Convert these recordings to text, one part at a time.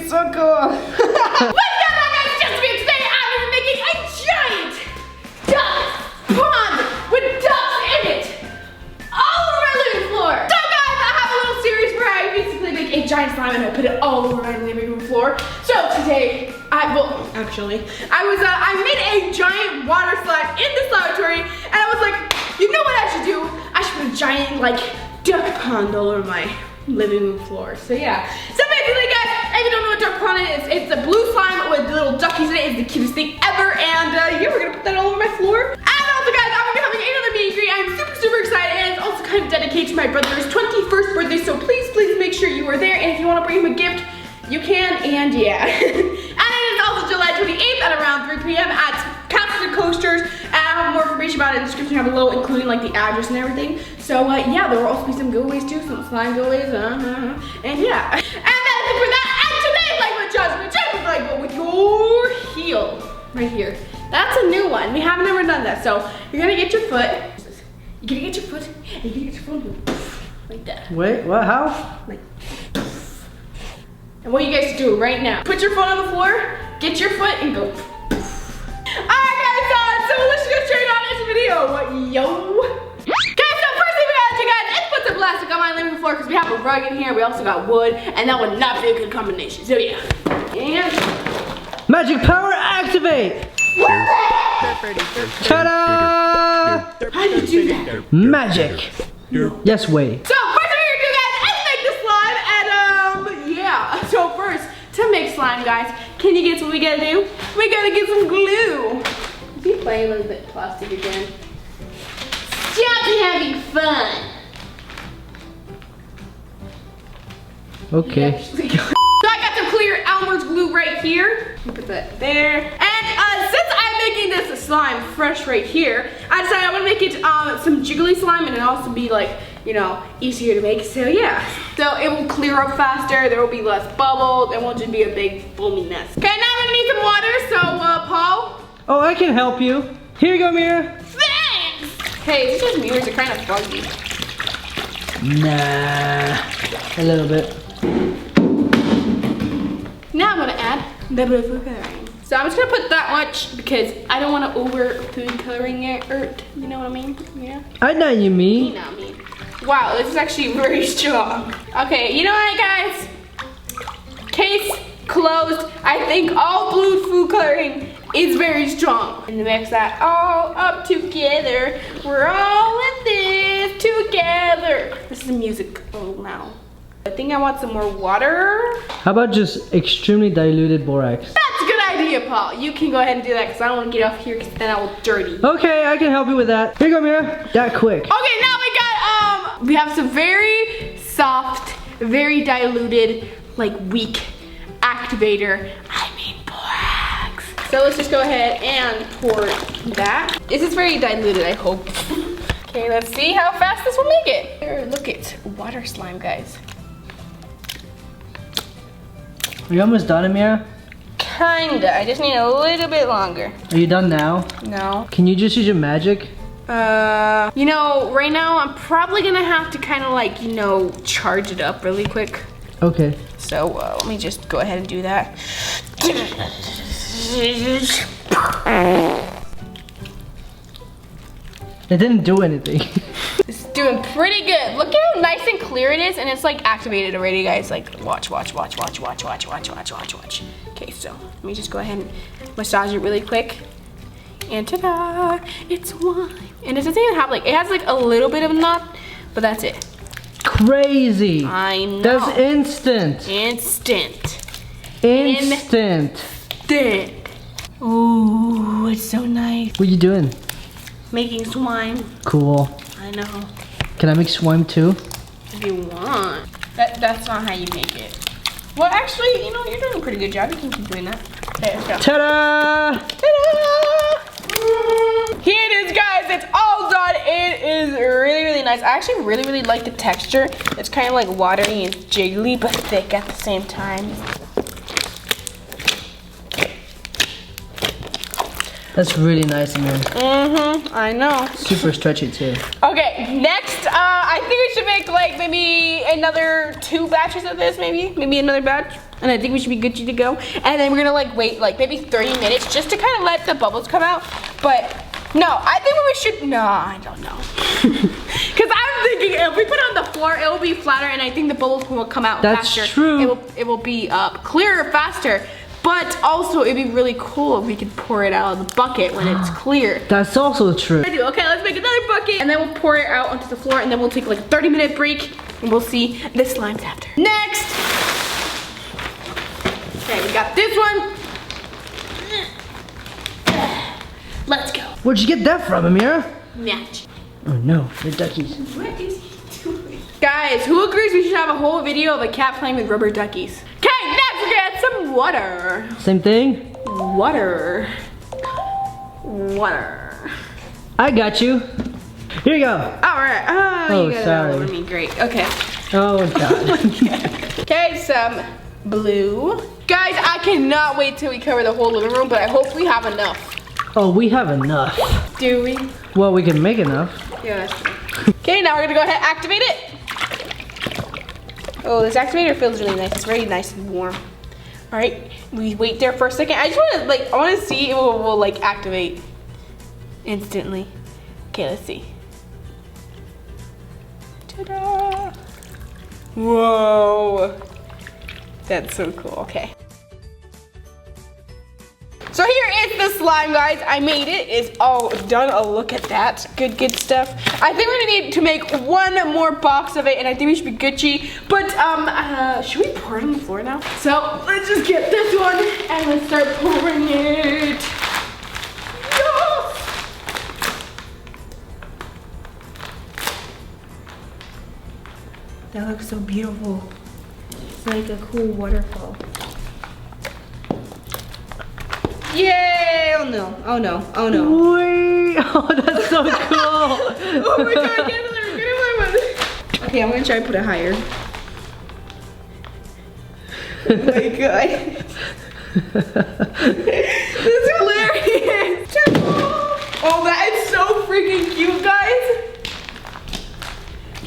It's so cool. What's up, guys? Just me. Today I'm gonna be making a giant duck pond with ducks in it all over my living floor. So guys, I have a little series where I basically make a giant slime and I put it all over my living room floor. So today, I made a giant water slide in this lavatory, and I was like, you know what I should do? I should put a giant like duck pond all over my living room floor. So yeah. So basically, guys, if you don't know what duck pond is, it's a blue slime with little duckies in it. It's the cutest thing ever, and yeah, we're gonna put that all over my floor. And also, guys, I'm gonna be having another meet and greet. I'm super excited, and it's also kind of dedicated to my brother's 21st birthday. So please make sure you are there. And if you want to bring him a gift, you can. And yeah. And it is also July 28th at around 3 p.m. at Scottsdale Coasters. And I have more information about it in the description down below, including like the address and everything. So yeah, there will also be some giveaways too, some slime giveaways, and yeah. And that's it for that. And today, like what Josh was like, but with your heel right here. That's a new one. We haven't ever done that. So you're gonna get your foot. You're gonna get your foot, and you're gonna get your foot like that. Wait, what? How? Like. And what you guys do right now? Put your foot on the floor, get your foot, and go. Alright guys, so let's get straight on this video. Yo. Guys, so first thing we gotta do, guys, is put some plastic on my living floor because we have a rug in here. We also got wood, and that would not be a good combination. So yeah. And magic power activate! Ta-da! How do you do that? Magic. Yes, wait. So first thing we're gonna do, guys, is make the slime, and yeah. So first, to make slime, guys, can you guess what we gotta do? We gotta get some glue. If you play a little bit of plastic again, stop having fun. Okay. So I got some clear Elmer's glue right here. Put that there. And since I'm making this a slime fresh right here, I decided I'm gonna make it some jiggly slime, and it'll also be like, you know, easier to make. So yeah. So it will clear up faster. There will be less bubbles. It won't just be a big foamy mess. Okay, now I'm gonna need some water. So Paul. Oh, I can help you. Here you go, Ameerah. Thanks. Hey, is this just me or is it kind of foggy? Nah, a little bit. Now I'm gonna add a little bit of food coloring. So I'm just gonna put that much because I don't want to over food coloring it, or you know what I mean? Yeah. I know you mean. You know me. Wow, this is actually very strong. Okay, you know what, guys? Case closed. I think all blue food coloring is very strong. And to mix that all up together, we're all in this together. This is music now. I think I want some more water. How about just extremely diluted borax? That's a good idea, Paul. You can go ahead and do that because I don't want to get off here because then I will dirty. Okay, I can help you with that. Here you go, Ameerah. That quick. Okay, now we have some very soft, very diluted, like weak activator. I mean borax. So let's just go ahead and pour that. This is very diluted, I hope. Okay, let's see how fast this will make it. Here, look at water slime, guys. Are you almost done, Ameerah? Kinda, I just need a little bit longer. Are you done now? No. Can you just use your magic? You know, right now I'm probably gonna have to kind of like, you know, charge it up really quick. Okay. So let me just go ahead and do that. It didn't do anything. It's doing pretty good. Look at how nice and clear it is, and it's like activated already, guys. Like watch. Okay, so let me just go ahead and massage it really quick. And ta-da! It's wine. And it doesn't even have like, it has like a little bit of knot, but that's it. Crazy. I know. That's instant. Instant. Instant. Ooh, it's so nice. What are you doing? Making slime. Cool. I know. Can I make slime too? If you want. That's not how you make it. Well, actually, you know, you're doing a pretty good job. You can keep doing that. There you go. Ta-da! Ta-da! Here it is, guys. It's all done. It is really nice. I actually really like the texture. It's kind of like watery and jiggly, but thick at the same time. That's really nice, Ameerah. I know. Super stretchy too. Okay, next, I think we should make like maybe another 2 batches of this, maybe another batch. And I think we should be good to go. And then we're gonna like wait like maybe 30 minutes just to kind of let the bubbles come out. But no, I think we should, no, I don't know. Cause I'm thinking if we put it on the floor, it will be flatter and I think the bubbles will come out faster. That's true. It will be clearer faster. But also it'd be really cool if we could pour it out of the bucket when it's clear. That's also true. Okay, let's make another bucket and then we'll pour it out onto the floor and then we'll take like a 30-minute break and we'll see the slimes after. Next! Okay, we got this one. Let's go. Where'd you get that from, Ameerah? Match. Oh no, the duckies. What is he doing? Guys, who agrees we should have a whole video of a cat playing with rubber duckies? Okay, next we're gonna add some water. Same thing? Water. Water. I got you. Here you go. Alright. Oh, you got it all over me. Great. Okay. Oh god. Okay, some blue. Guys, I cannot wait till we cover the whole living room, but I hope we have enough. Oh, we have enough. Do we? Well, we can make enough. Yeah, that's true. Okay, now we're gonna go ahead and activate it. Oh, this activator feels really nice. It's very nice and warm. All right, we wait there for a second. I just I want to see if it will like activate instantly. Okay, let's see. Ta-da! Whoa, that's so cool. Okay. So here is the slime, guys. I made it. It's all done. Oh, look at that. Good stuff. I think we're gonna need to make one more box of it, and I think we should be Gucci. But should we pour it on the floor now? So let's just get this one and let's start pouring it. Yes! That looks so beautiful. It's like a cool waterfall. Yay! Oh no, oh no, oh no. Wait, oh that's so cool. Oh my god, get another one. Okay, I'm gonna try to put it higher. Oh my god. This is hilarious. Oh, that is so freaking cute, guys.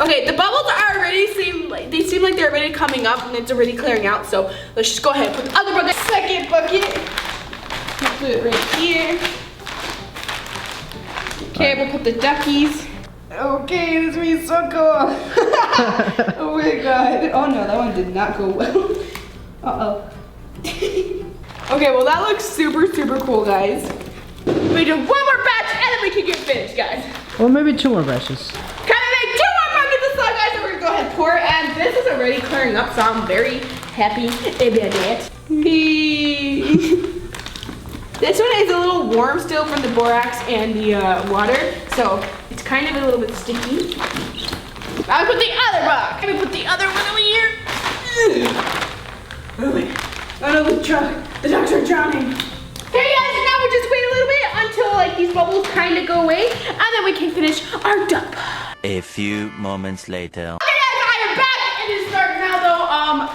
Okay, the bubbles are already seem like they're already coming up and it's already clearing out. So let's just go ahead and put the other bucket. Second bucket. Put it right here. Okay, we'll put the duckies. Okay, this is so cool. Oh my god. Oh no, that one did not go well. Uh-oh. Okay, well that looks super cool, guys. We do one more batch and then we can get finished, guys. Or maybe 2 more batches. Can I make 2 more buckets of slime, guys? So we're gonna go ahead and pour, and this is already clearing up, so I'm very happy about it. This one is a little warm still from the borax and the water, so it's kind of a little bit sticky. I'll put the other box. Let me put the other one over here. Oh my god. Oh no, the ducks are drowning. Okay guys, now we'll just wait a little bit until like these bubbles kind of go away, and then we can finish our duck. A few moments later. Okay guys, I am back, and it's dark now though.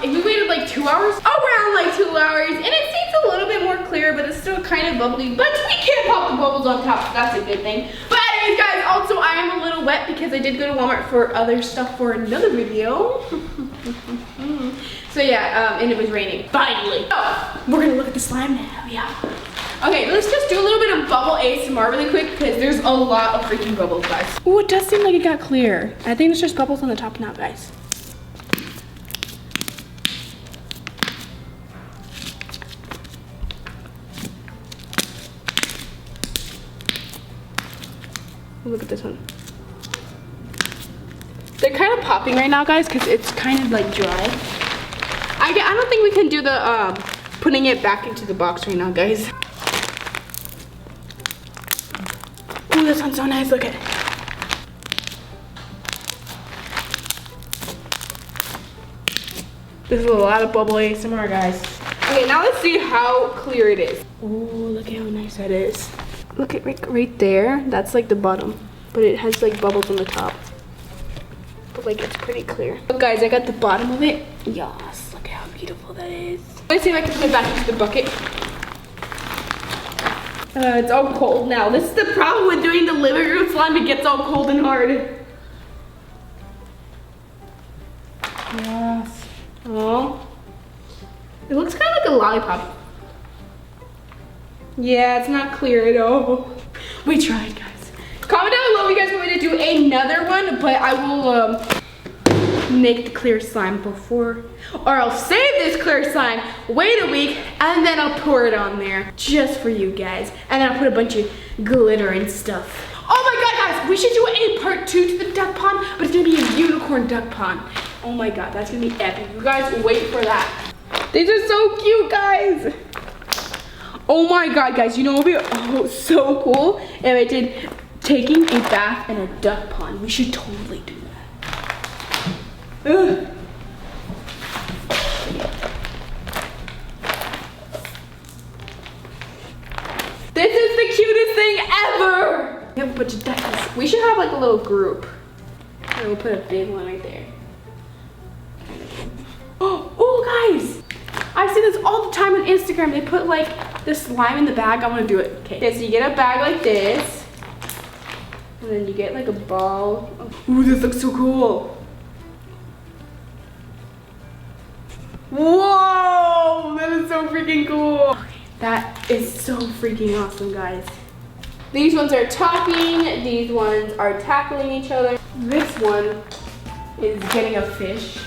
We waited like 2 hours, around like 2 hours, and it seems a little bit more clear, but it's still kind of bubbly, but we can't pop the bubbles on top, so that's a good thing. But anyways guys, also I am a little wet because I did go to Walmart for other stuff for another video. So yeah, and it was raining, finally. So, we're gonna look at the slime now, yeah. Okay, let's just do a little bit of bubble ASMR really quick because there's a lot of freaking bubbles, guys. Oh, it does seem like it got clear. I think it's just bubbles on the top now, guys. Look at this one. They're kind of popping right now, guys, because it's kind of like dry. I don't think we can do the putting it back into the box right now, guys. Oh, this one's so nice. Look at it. This is a lot of bubble ASMR, guys. Okay, now let's see how clear it is. Oh, look at how nice that is. Look at right there. That's like the bottom, but it has like bubbles on the top. But like it's pretty clear. Look, guys, I got the bottom of it. Yes, look how beautiful that is. Let's see if I can put it back into the bucket. It's all cold now. This is the problem with doing the living room slime. It gets all cold and hard. Yes. Oh. It looks kind of like a lollipop. Yeah, it's not clear at all. We tried, guys. Comment down below if you guys want me to do another one, but I will make the clear slime before, or I'll save this clear slime, wait a week, and then I'll pour it on there just for you guys. And then I'll put a bunch of glitter and stuff. Oh my god, guys, we should do a part 2 to the duck pond, but it's gonna be a unicorn duck pond. Oh my god, that's gonna be epic. You guys wait for that. These are so cute, guys. Oh my god, guys, you know what would be so cool if I did taking a bath in a duck pond. We should totally do that. Ugh. This is the cutest thing ever! We have a bunch of duckies. We should have like a little group. And we'll put a big one right there. Oh, guys! I see this all the time on Instagram. They put like the slime in the bag. I want to do it. Okay, so you get a bag like this. And then you get like a ball. Ooh, this looks so cool. Whoa, that is so freaking cool. That is so freaking awesome, guys. These ones are talking. These ones are tackling each other. This one is getting a fish.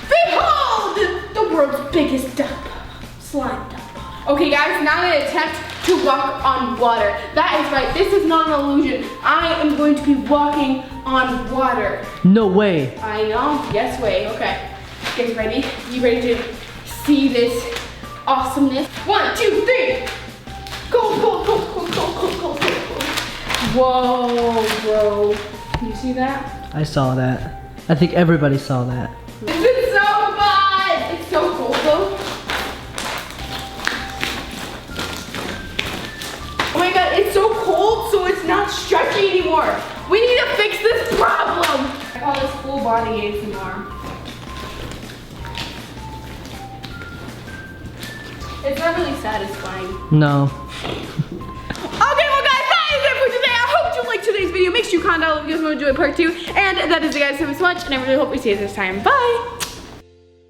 Behold, the world's biggest duck pond, slime duck pond. Okay, guys, now I'm gonna attempt to walk on water. That is right, this is not an illusion. I am going to be walking on water. No way. I know, yes way, okay. You guys ready? You ready to see this awesomeness? 1, 2, 3. Go, go, go, go, go, go, go, go. Whoa, bro. You see that? I saw that. I think everybody saw that. This is so fun! It's so cold though. Oh my god, it's so cold, so it's not stretchy anymore. We need to fix this problem. I call this full body ASMR. It's not really satisfying. No. Okay, well guys, that is it for today. I hope you liked today's video. Make sure you comment down if you guys want to do a part 2. And that is it, guys. Thank you so much, and I really hope we see you this time. Bye!